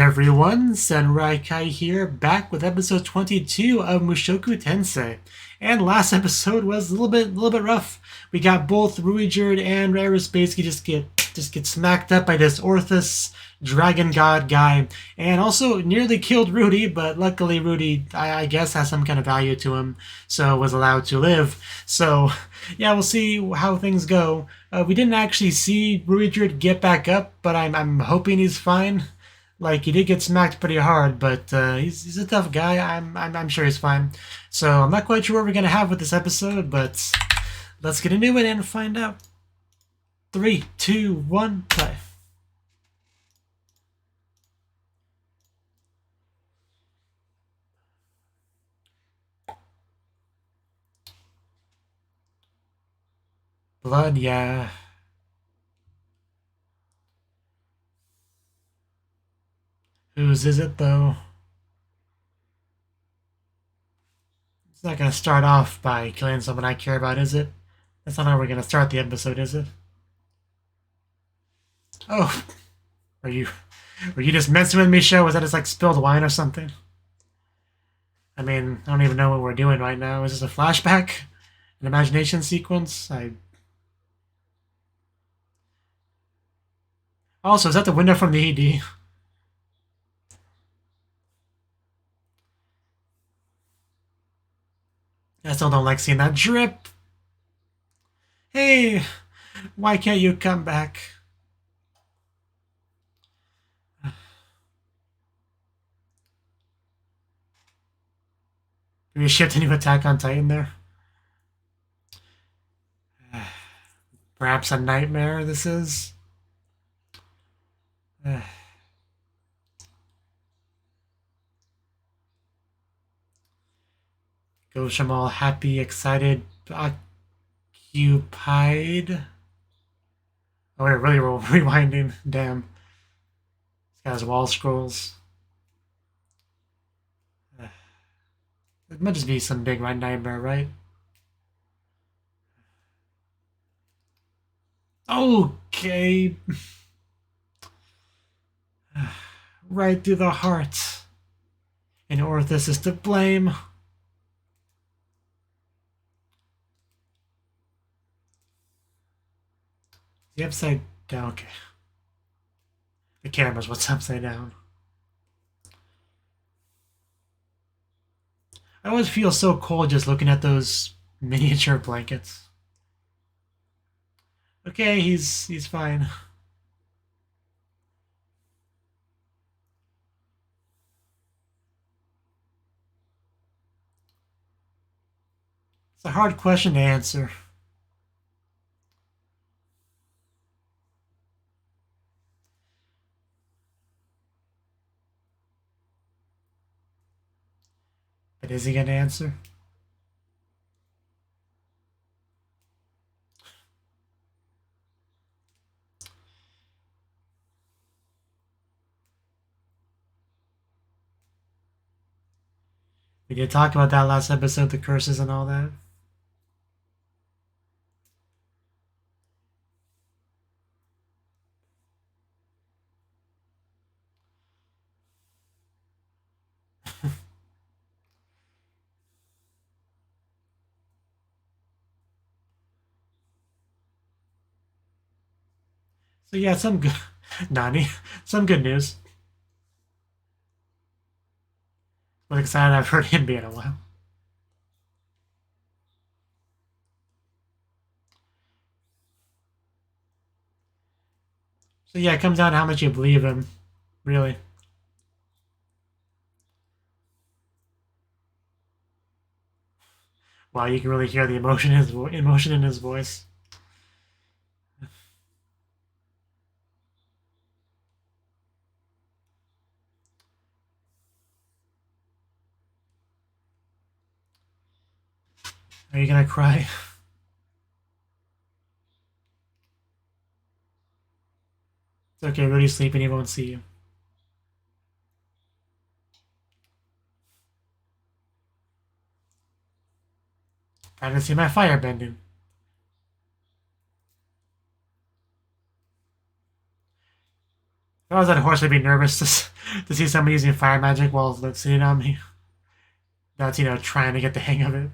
everyone, Kai here, back with episode 22 of Mushoku Tensei. And last episode was a little bit rough. We got both Ruijerd and Raris basically just get smacked up by this Orthus dragon god guy, and also nearly killed Rudy, but luckily Rudy, I guess, has some kind of value to him, so was allowed to live. So yeah, we'll see how things go. We didn't actually see Ruijerd get back up, but I'm hoping he's fine. Like, he did get smacked pretty hard, but he's a tough guy. I'm sure he's fine. So I'm not quite sure what we're gonna have with this episode, but let's get into it and find out. 3, 2, 1, play. Blood, yeah. Whose is it, though? It's not gonna start off by killing someone I care about, is it? That's not how we're gonna start the episode, is it? Oh, were you just messing with me, show? Was that just like spilled wine or something? I mean, I don't even know what we're doing right now. Is this a flashback? An imagination sequence? Also, is that the window from the ED? I still don't like seeing that drip. Hey, why can't you come back? Did we shift into Attack on Titan there? Perhaps a nightmare this is? Goes from all happy, excited, occupied. Oh, we're really rewinding. Damn. This guy's wall scrolls. It might just be some big nightmare, right? Okay. Right through the heart. And Orthus is to blame. The upside down. Okay. The camera's what's upside down. I always feel so cold just looking at those miniature blankets. Okay, he's fine. It's a hard question to answer. But is he gonna answer? We did talk about that last episode, the curses and all that. So yeah, some good Nani, some good news. I'm excited I've heard him be in a while. So yeah, it comes down to how much you believe him, really. Wow, you can really hear the emotion in his voice. Are you gonna cry? It's okay, Rudy's sleeping, he won't see you. I didn't see my fire bending. If I was that horse, I'd be nervous to see somebody using fire magic while sitting on me. That's, trying to get the hang of it.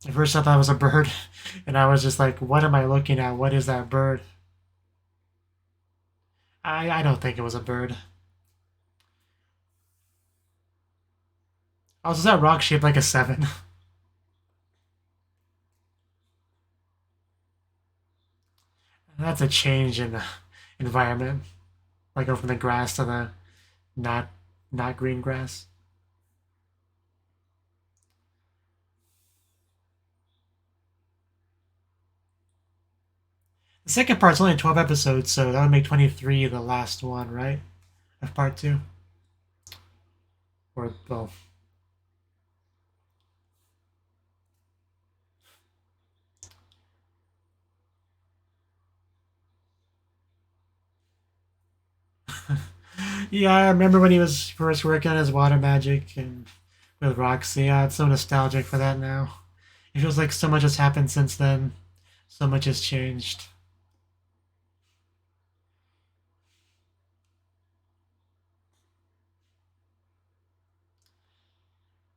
At first, I thought it was a bird, and I was just like, what am I looking at? What is that bird? I don't think it was a bird. Also, is that rock shaped like a 7? That's a change in the environment. Like go from the grass to the not not green grass. The second part's only 12 episodes, so that would make 23 the last one, right? Of part 2. Or, well. Yeah, I remember when he was first working on his water magic and with Roxy. Yeah, it's so nostalgic for that now. It feels like so much has happened since then. So much has changed.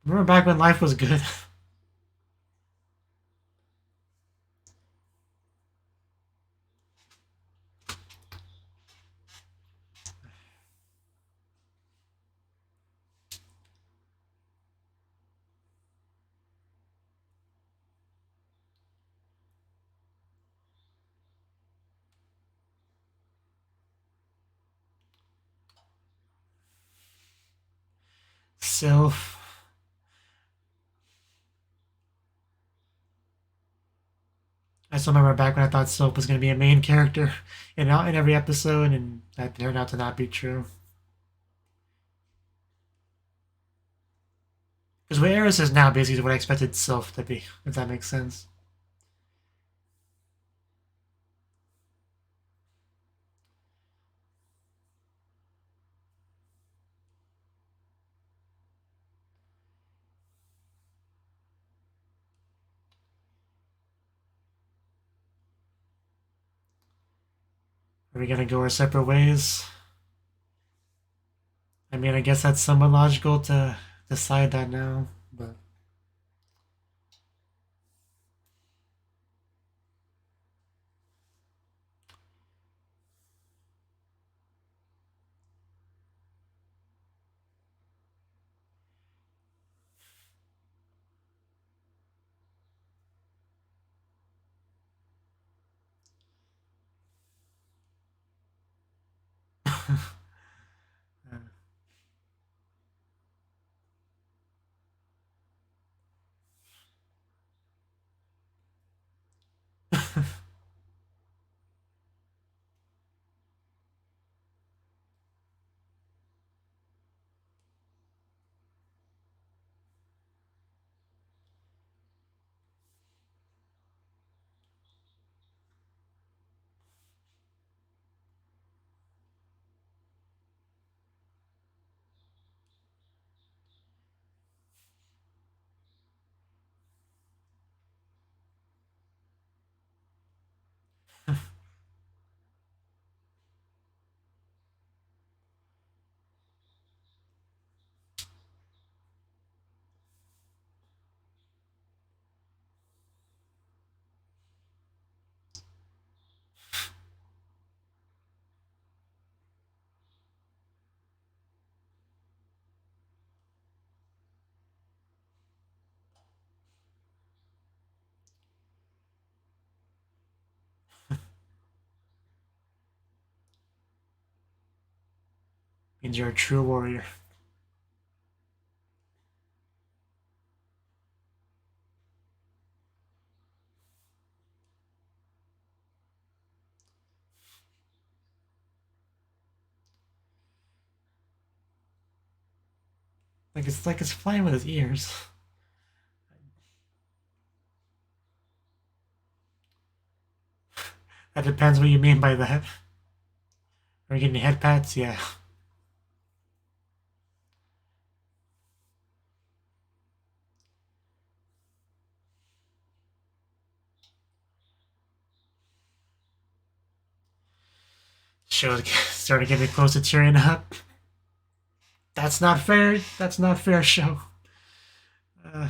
Remember back when life was good? Sylph. I still remember back when I thought Sylph was going to be a main character in every episode, and that turned out to not be true. Because what Eris is now basically what I expected Sylph to be, if that makes sense. Are we going to go our separate ways? I mean, I guess that's somewhat logical to decide that now, but. Means you're a true warrior. Like it's flying with his ears. That depends what you mean by that. Are you getting head pats? Yeah. Show's starting to get me close to tearing up. That's not fair. That's not fair, show. Uh,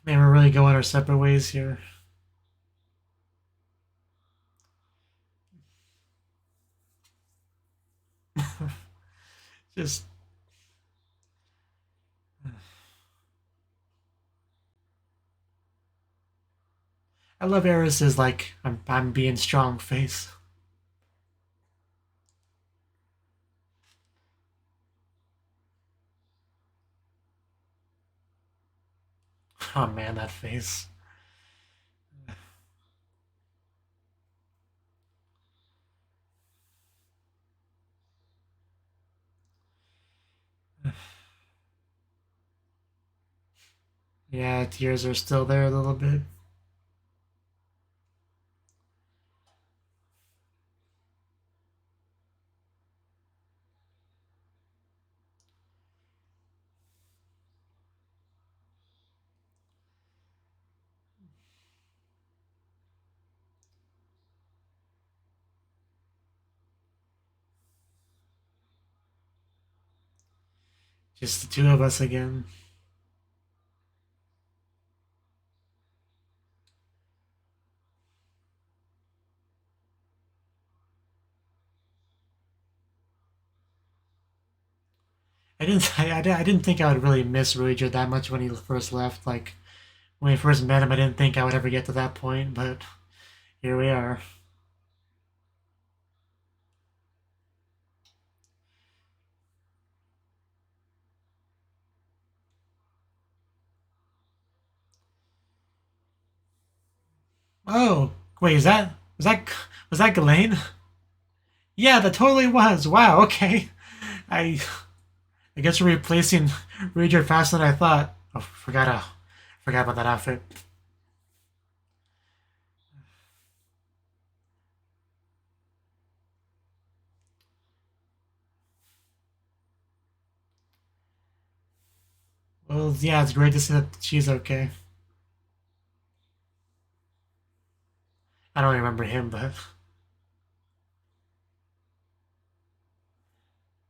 Man, we're really going our separate ways here. Just. I love Eris's like I'm being strong face. Oh man, that face. Yeah, tears are still there a little bit. Just the two of us again. I didn't think I would really miss Ruiger that much when he first left. Like when we first met him, I didn't think I would ever get to that point, but here we are. Oh, wait, was that Ghislaine? Yeah, that totally was. Wow, okay. I I guess we're replacing Ruiger faster than I thought. Oh, forgot about that outfit. Well, yeah, it's great to see that she's okay. I don't remember him, but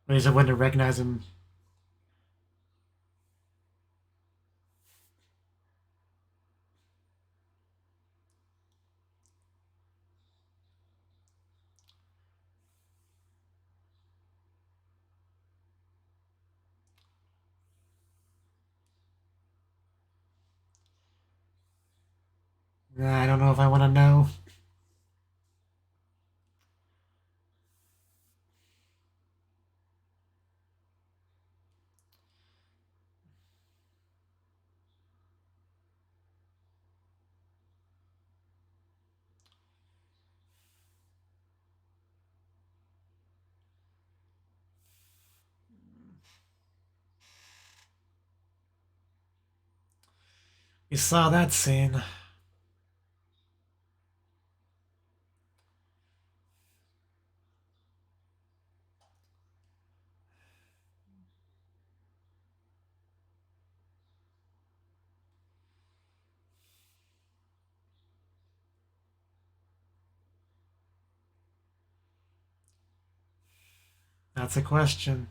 when he's a wouldn't recognize him. I don't know if I want to know. You saw that scene. That's a question.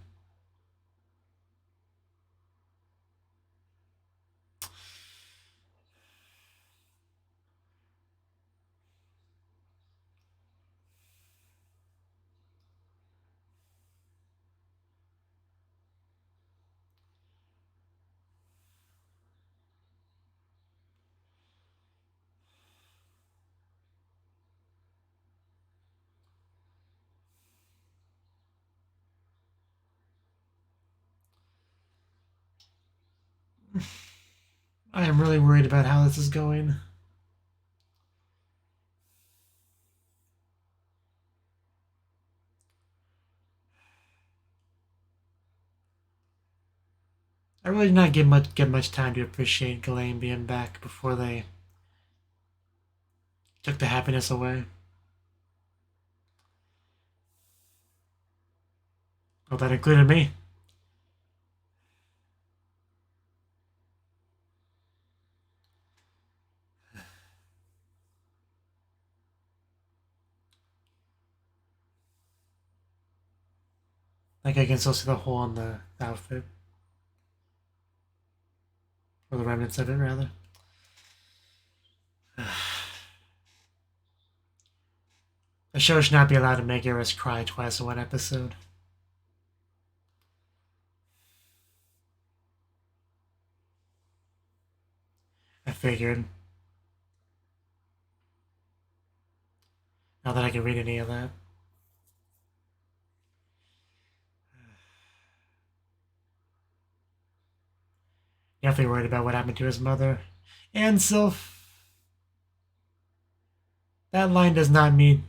I am really worried about how this is going. I really did not get much time to appreciate Ghislaine being back before they took the happiness away. Well, that included me. Like I can still see the hole in the outfit. Or the remnants of it, rather. The show should not be allowed to make Eris cry twice in one episode. I figured. Not that I can read any of that. Definitely worried about what happened to his mother. And Sylph. That line does not mean.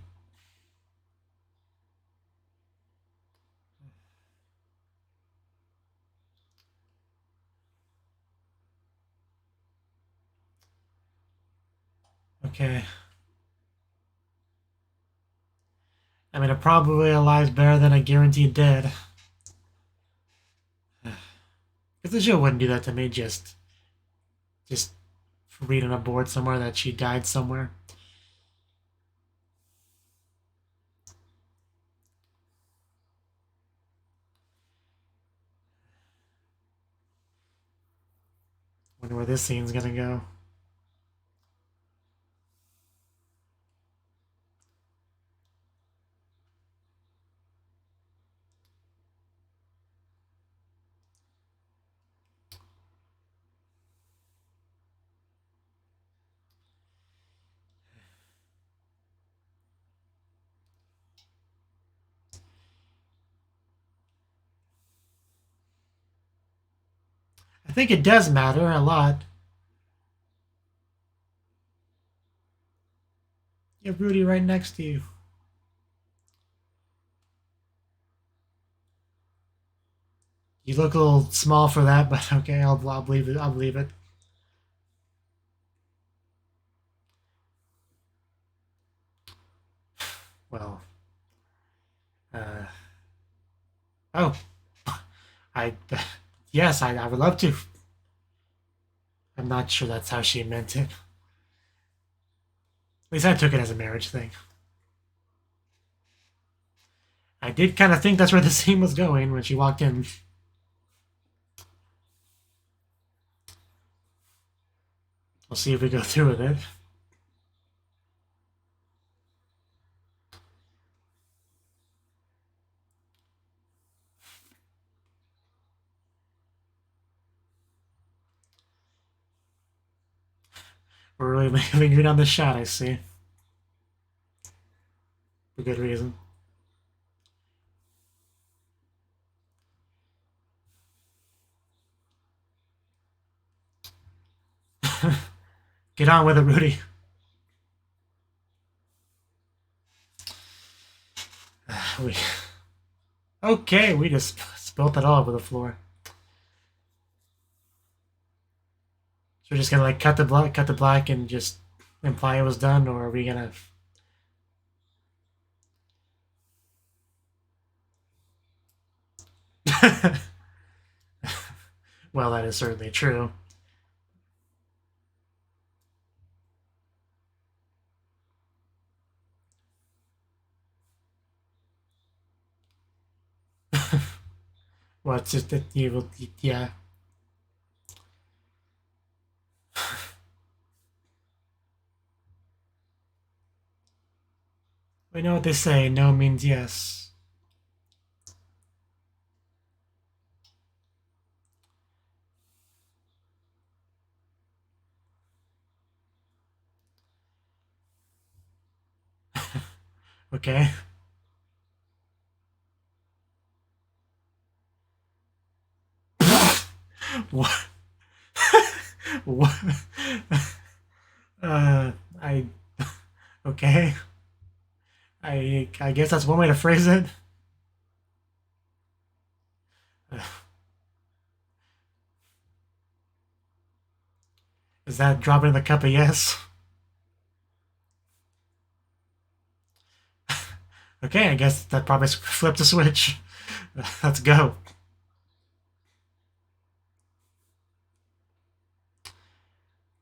Okay. I mean, a probably alive better than a guaranteed dead. Because the show wouldn't do that to me, just read on a board somewhere that she died somewhere. Wonder where this scene's gonna go. I think it does matter a lot. You have Rudy right next to you. You look a little small for that, but okay, I'll believe it. I'll believe it. Well, oh, I, yes, I would love to. I'm not sure that's how she meant it. At least I took it as a marriage thing. I did kind of think that's where the scene was going when she walked in. We'll see if we go through with it. We're really lingering on the shot, I see. For good reason. Get on with it, Rudy. Okay, we just spilt it all over the floor. So we're just gonna like cut the black, and just imply it was done, or are we gonna? Well, that is certainly true. Well, it's just that you will, yeah. We know what they say. No means yes. Okay. What? What? I. Okay. I guess that's one way to phrase it. Is that dropping in the cup of yes? Okay, I guess that probably flipped a switch. Let's go.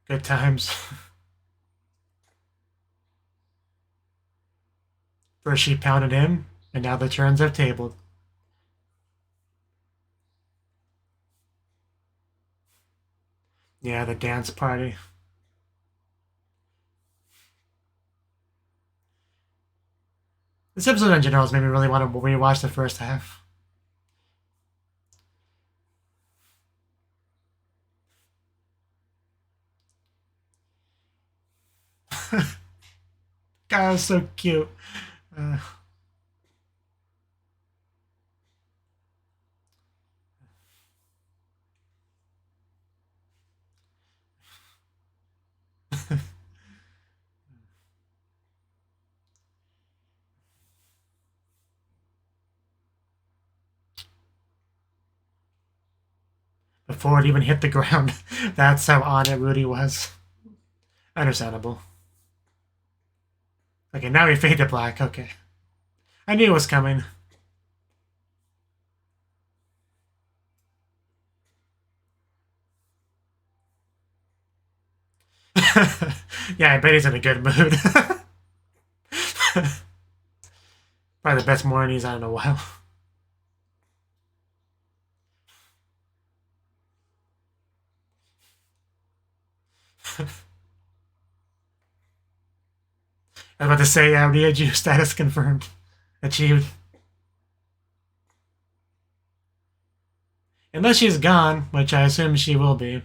Good times. First she pounded him, and now the turns have tabled. Yeah, the dance party. This episode in general has made me really want to rewatch the first half. God, it was so cute. Before it even hit the ground, that's how on it Rudy was. Understandable. Okay, now we fade to black. Okay. I knew it was coming. Yeah, I bet he's in a good mood. Probably the best morning he's had in a while. I was about to say, yeah, Ryuju status confirmed. Achieved. Unless she's gone, which I assume she will be.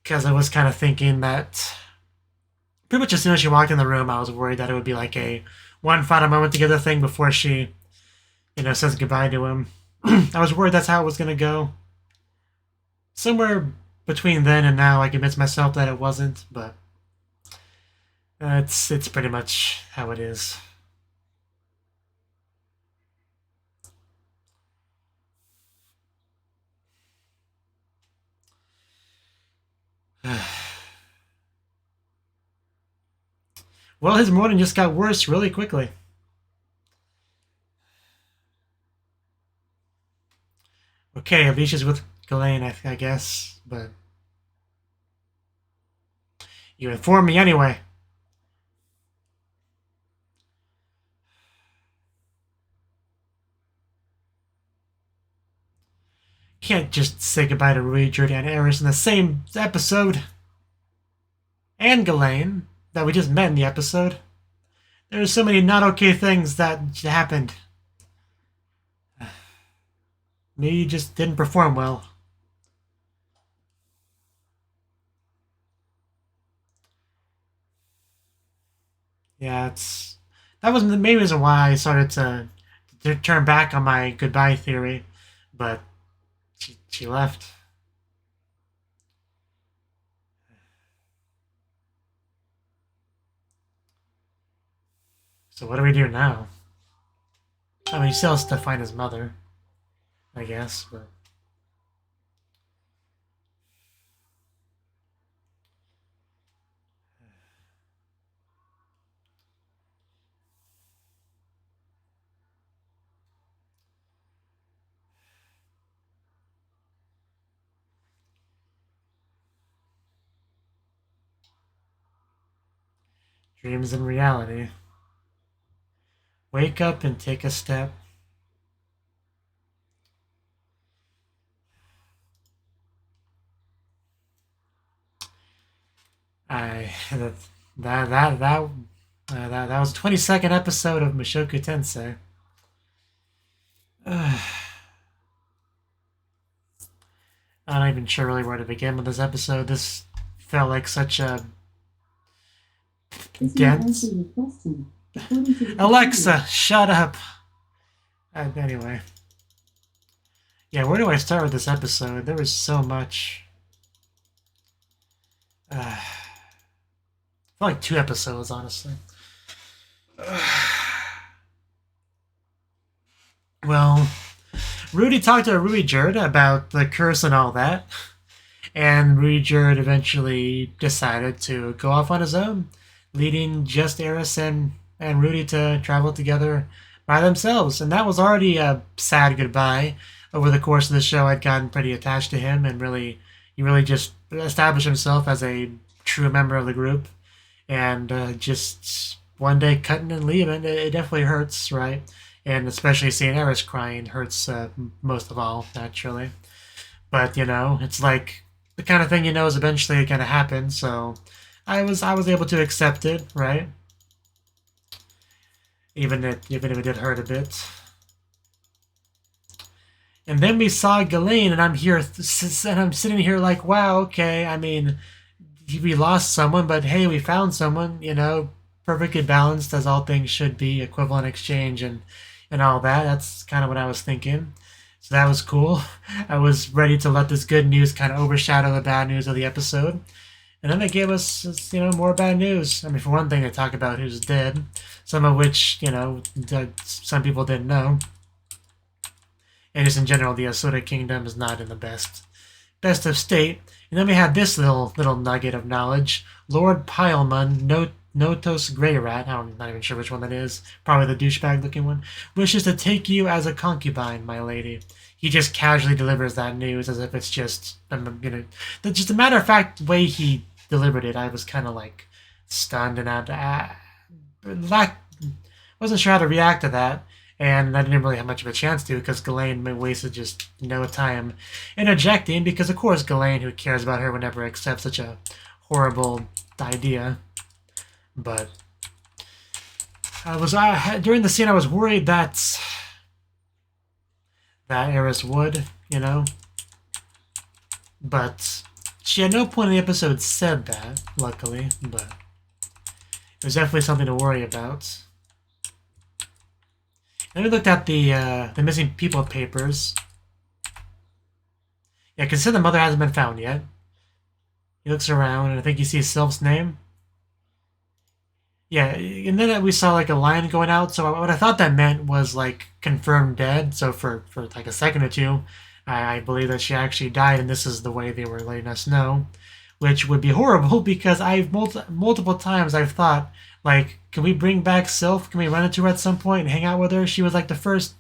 Because I was kind of thinking that pretty much as soon as she walked in the room, I was worried that it would be like a one final moment together thing before she, says goodbye to him. I was worried that's how it was going to go. Somewhere between then and now, I convinced myself that it wasn't, but it's pretty much how it is. Well, his morning just got worse really quickly. Okay, Alicia's with Ghislaine, I guess, but you informed me anyway. Can't just say goodbye to Ryuju and Eris in the same episode. And Ghislaine, that we just met in the episode. There's so many not okay things that happened. Me just didn't perform well. Yeah, that wasn't the main reason why I started to turn back on my goodbye theory, but she left. So what do we do now? I mean, he still has to find his mother, I guess, but... Dreams and reality. Wake up and take a step. That was 22nd episode of Mushoku Tensei. I'm not even sure really where to begin with this episode. This felt like such a dense. Alexa, shut up. Anyway. Yeah, where do I start with this episode? There was so much. I felt like 2 episodes, honestly. Well, Rudy talked to Ryuju about the curse and all that. and Ruijerd eventually decided to go off on his own, leading just Eris and Rudy to travel together by themselves. And that was already a sad goodbye. Over the course of the show, I'd gotten pretty attached to him, and he really just established himself as a true member of the group. And just one day cutting and leaving, it definitely hurts, right? And especially seeing Eris crying hurts most of all, naturally. But it's like the kind of thing is eventually going to happen. So I was able to accept it, right? Even if it did hurt a bit. And then we saw Ghislaine, and I'm sitting here like, wow, okay. I mean, we lost someone, but hey, we found someone. Perfectly balanced as all things should be, equivalent exchange and all that. That's kind of what I was thinking. So that was cool. I was ready to let this good news kind of overshadow the bad news of the episode. And then they gave us, more bad news. I mean, for one thing, they talk about who's dead, some of which, some people didn't know. And just in general, the Asura Kingdom is not in the best of state. And then we had this little nugget of knowledge. Lord Pylemon, Notos Greyrat, I'm not even sure which one that is, probably the douchebag looking one, wishes to take you as a concubine, my lady. He just casually delivers that news as if it's just, just a matter of fact way he delivered it. I was kind of like stunned and wasn't sure how to react to that. And I didn't really have much of a chance to because Ghislaine wasted just no time interjecting because, of course, Ghislaine, who cares about her, would never accept such a horrible idea. But during the scene, I was worried that Eris would, But she at no point in the episode said that, luckily. But it was definitely something to worry about. Then we looked at the missing people papers. Yeah, consider the mother hasn't been found yet. He looks around, and I think he sees Sylph's name. Yeah, and then we saw like a line going out. So what I thought that meant was like confirmed dead. So for like a second or two, I believe that she actually died, and this is the way they were letting us know, which would be horrible because I've multiple times I've thought, like, can we bring back Sylph? Can we run into her at some point and hang out with her? She was like the first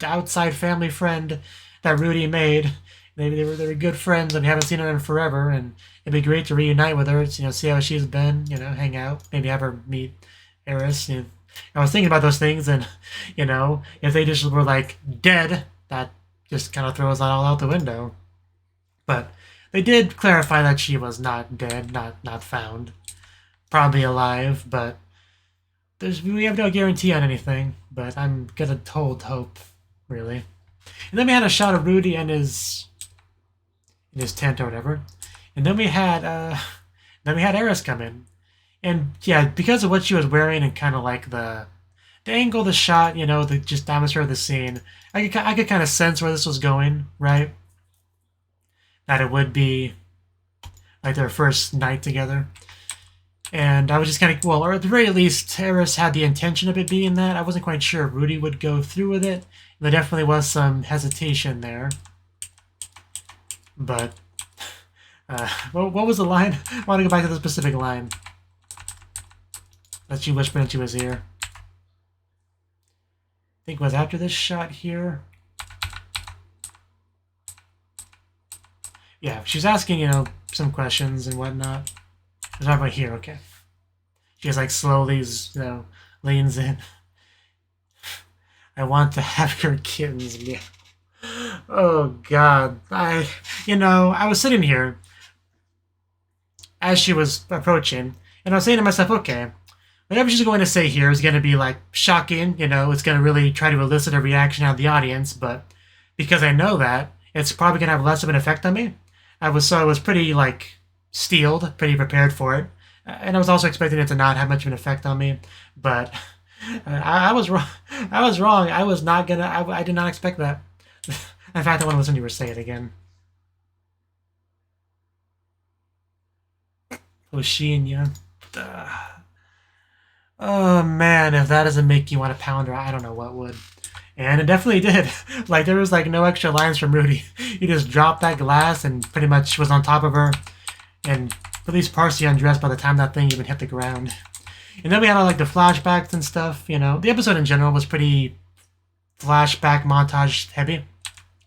outside family friend that Rudy made. They were good friends, and we haven't seen her in forever. And it'd be great to reunite with her. See how she's been. Hang out. Maybe have her meet Eris. I was thinking about those things, and if they just were like dead, that just kind of throws that all out the window. But they did clarify that she was not dead, not found. Probably alive, but we have no guarantee on anything. But I'm gonna hold hope, really. And then we had a shot of Rudy and in his tent or whatever, and then we had Eris come in, and yeah, because of what she was wearing and kind of like the angle of the shot, the just atmosphere of the scene, I could kind of sense where this was going, right? That it would be like their first night together. And I was just kind of, well, or at the very least, Eris had the intention of it being that. I wasn't quite sure if Rudy would go through with it. There definitely was some hesitation there. But, what was the line? I want to go back to the specific line that she whispered into his ear. I think it was after this shot here. Yeah, she's asking, some questions and whatnot. It's not right here, okay. She just like slowly, leans in. I want to have your kittens. Yeah. Oh God. I was sitting here as she was approaching, and I was saying to myself, okay, whatever she's going to say here is going to be like shocking, it's going to really try to elicit a reaction out of the audience, but because I know that, it's probably going to have less of an effect on me. I was pretty like steeled, pretty prepared for it. And I was also expecting it to not have much of an effect on me, but I was wrong. I was wrong. I was not gonna. I did not expect that. In fact, I want to listen to her say it again. Oshinya. Oh man, if that doesn't make you want to pound her, I don't know what would. And it definitely did. Like, there was, like, no extra lines from Rudy. He just dropped that glass and pretty much was on top of her. And at least partially undressed by the time that thing even hit the ground. And then we had, like, the flashbacks and stuff, you know. The episode in general was pretty flashback montage heavy.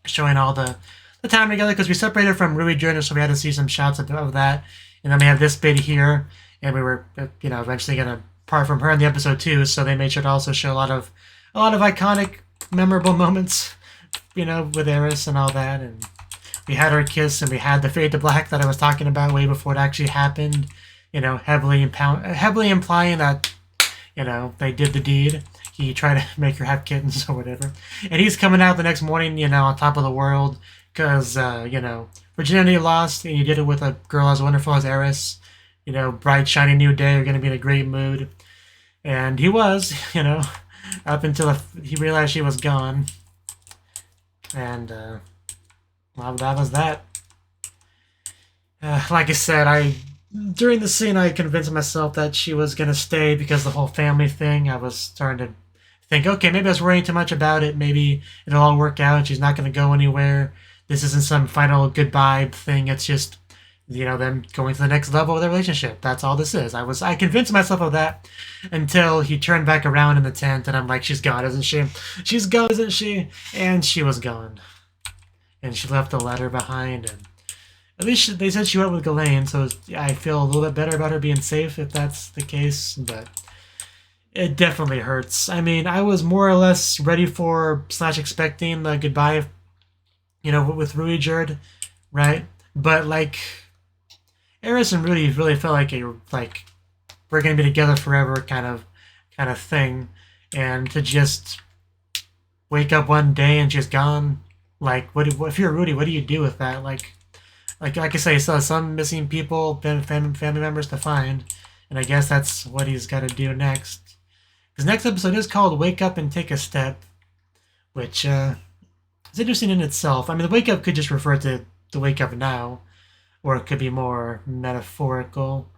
Showing all the time together, because we separated from Rui Journey, so we had to see some shots of that. And then we have this bit here. And we were, you know, eventually going to part from her in the episode too. So they made sure to also show a lot of iconic, memorable moments, you know, with Eris and all that. And we had her kiss, and we had the fade to black that I was talking about way before it actually happened. You know, heavily implying that, you know, they did the deed. He tried to make her have kittens or whatever. And he's coming out the next morning, you know, on top of the world because, you know, virginity lost, and you did it with a girl as wonderful as Eris. You know, bright, shiny new day, you're going to be in a great mood. And he was, you know, up until he realized she was gone. And, well, that was that. Like I said, during the scene, I convinced myself that she was going to stay because the whole family thing. I was starting to think, okay, maybe I was worrying too much about it. Maybe it'll all work out. She's not going to go anywhere. This isn't some final goodbye thing. It's just, you know, them going to the next level of their relationship. That's all this is. I convinced myself of that until he turned back around in the tent, and I'm like, she's gone, isn't she? She's gone, isn't she? And she was gone. And she left a letter behind, and at least they said she went with Ghislaine, so I feel a little bit better about her being safe if that's the case, but it definitely hurts. I mean, I was more or less ready for / expecting the goodbye, you know, with Rui Jerd, right? But, like, Eris and Rudy really felt like we're gonna be together forever kind of thing, and to just wake up one day and she's gone, like, if you're Rudy, what do you do with that? Like I say, so some missing people, family members to find, and I guess that's what he's got to do next. His next episode is called "Wake Up and Take a Step," which is interesting in itself. I mean, the wake up could just refer to the wake up now, or it could be more metaphorical.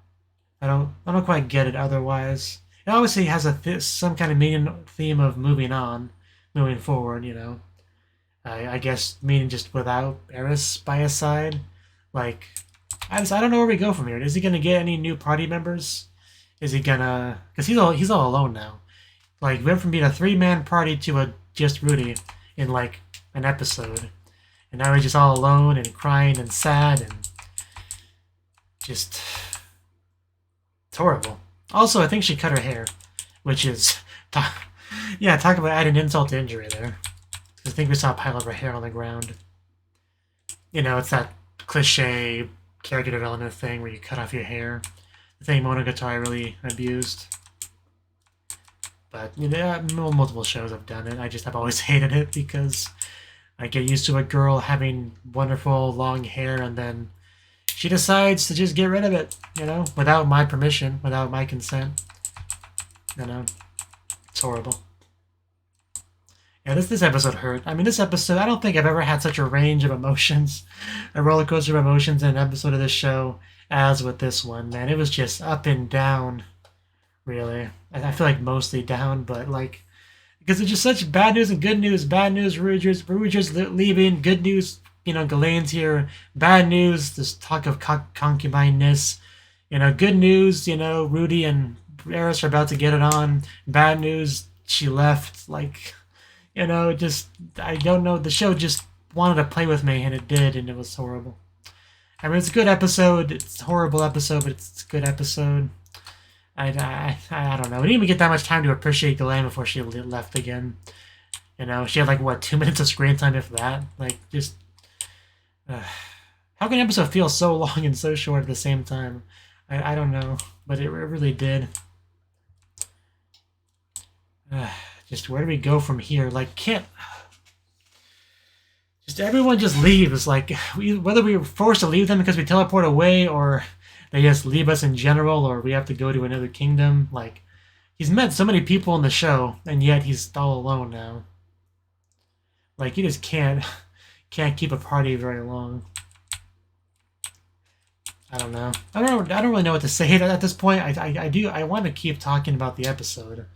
I don't quite get it otherwise. It obviously has some kind of meaning theme of moving on, moving forward, you know. I guess meaning just without Eris by his side. Like, I don't know where we go from here. Is he gonna get any new party members? Is he gonna? Because he's all alone now. Like, we went from being a 3-man party to just Rudy in like an episode, and now he's just all alone and crying and sad and just, it's horrible. Also, I think she cut her hair, which is, talk about adding insult to injury there. I think we saw a pile of her hair on the ground. You know, it's that cliche character development thing where you cut off your hair. The thing Monogatari really abused. But, you know, multiple shows have done it. I've always hated it because I get used to a girl having wonderful long hair and then she decides to just get rid of it, you know, without my permission, without my consent. You know, it's horrible. Yeah, this episode hurt. I mean, this episode, I don't think I've ever had such a range of emotions, a roller coaster of emotions in an episode of this show as with this one, man. It was just up and down, really. I feel like mostly down, but like, because it's just such bad news and good news. Bad news, Ruger's leaving. Good news, you know, Ghislaine's here. Bad news, this talk of concubineness. You know, good news, you know, Rudy and Eris are about to get it on. Bad news, she left. Like, you know, just, I don't know. The show just wanted to play with me, and it did, and it was horrible. I mean, it's a good episode. It's a horrible episode, but it's a good episode. I don't know. We didn't even get that much time to appreciate Ghislaine before she left again. You know, she had like, what, 2 minutes of screen time, if that? Like, just, how can an episode feel so long and so short at the same time? I don't know, but it really did. Just where do we go from here? Like, just everyone just leaves. Like, whether we were forced to leave them because we teleport away, or they just leave us in general, or we have to go to another kingdom. Like, he's met so many people in the show, and yet he's all alone now. Like, he just can't keep a party very long. I don't know. I don't really know what to say at this point. I want to keep talking about the episode,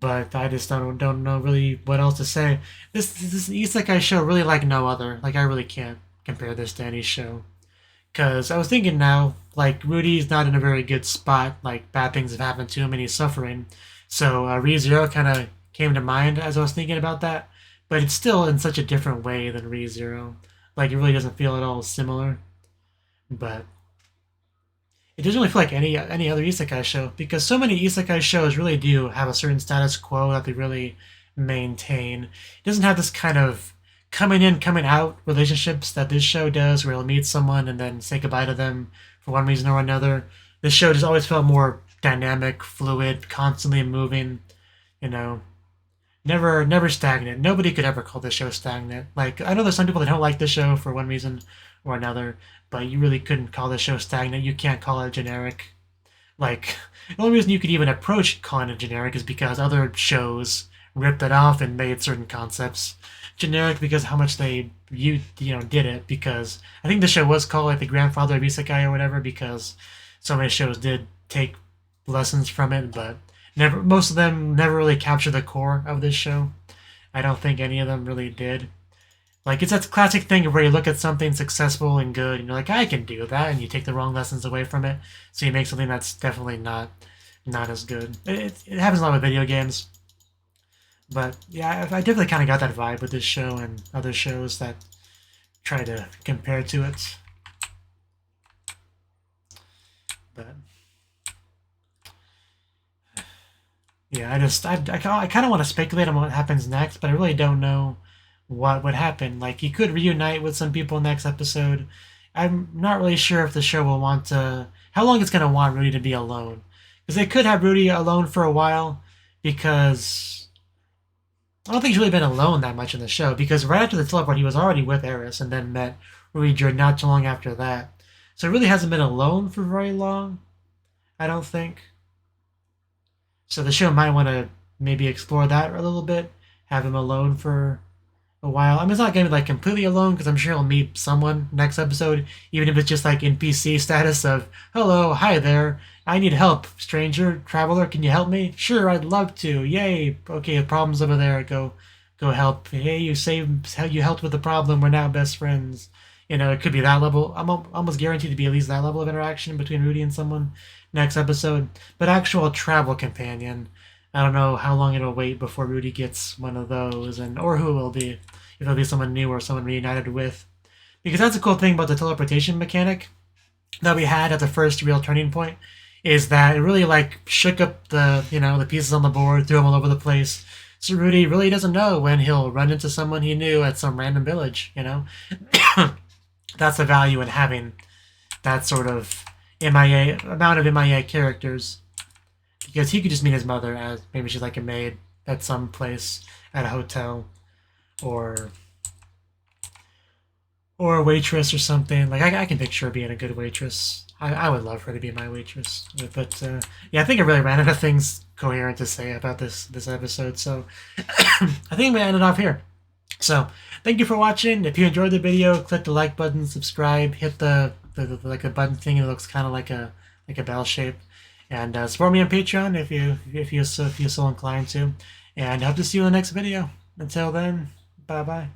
but I just don't know really what else to say. This isekai show really like no other. Like I really can't compare this to any show. Cause I was thinking now, like Rudy's not in a very good spot. Like bad things have happened to him and he's suffering. So ReZero kind of came to mind as I was thinking about that. But it's still in such a different way than ReZero. Like it really doesn't feel at all similar. But it doesn't really feel like any other isekai show because so many isekai shows really do have a certain status quo that they really maintain. It doesn't have this kind of coming in, coming out relationships that this show does, where you'll meet someone and then say goodbye to them for one reason or another. This show just always felt more dynamic, fluid, constantly moving. You know, never stagnant. Nobody could ever call this show stagnant. Like I know there's some people that don't like this show for one reason or another, but you really couldn't call this show stagnant. You can't call it generic. Like the only reason you could even approach calling it generic is because other shows ripped it off and made certain concepts generic because how much they did it. Because I think the show was called like the grandfather of isekai or whatever because so many shows did take lessons from it, but never most of them never really captured the core of this show. I don't think any of them really did. Like it's that classic thing where you look at something successful and good, and you're like, I can do that, and you take the wrong lessons away from it, so you make something that's definitely not as good. It happens a lot with video games, but yeah, I definitely kind of got that vibe with this show and other shows that try to compare to it. But yeah, I kind of want to speculate on what happens next, but I really don't know what would happen. Like he could reunite with some people next episode. I'm not really sure if the show will want to how long it's gonna want Rudy to be alone. Because they could have Rudy alone for a while because I don't think he's really been alone that much in the show because right after the teleport he was already with Eris and then met Rudy not too long after that. So it really hasn't been alone for very long, I don't think. So the show might want to maybe explore that a little bit, have him alone for a while. I mean, it's not going to be like completely alone because I'm sure he'll meet someone next episode, even if it's just like NPC status of, hello, hi there, I need help, stranger, traveler, can you help me? Sure, I'd love to. Yay. Okay, the problem's over there. Go help. Hey, you helped with the problem. We're now best friends. It could be that level. I'm almost guaranteed to be at least that level of interaction between Rudy and someone next episode. But actual travel companion, I don't know how long it'll wait before Rudy gets one of those, or who it will be. If it'll be someone new or someone reunited with. Because that's a cool thing about the teleportation mechanic that we had at the first real turning point, is that it really like shook up the pieces on the board, threw them all over the place. So Rudy really doesn't know when he'll run into someone he knew at some random village, That's the value in having that sort of amount of MIA characters. Because he could just meet his mother as maybe she's like a maid at some place at a hotel or a waitress or something. Like I can picture her being a good waitress. I would love her to be my waitress. But yeah, I think I really ran out of things coherent to say about this episode. So I think I'm gonna end it off here. So thank you for watching. If you enjoyed the video, click the like button, subscribe, hit the like a button thing. It looks kind of like a bell shape. And support me on Patreon if you're so inclined to. And I hope to see you in the next video. Until then, bye bye.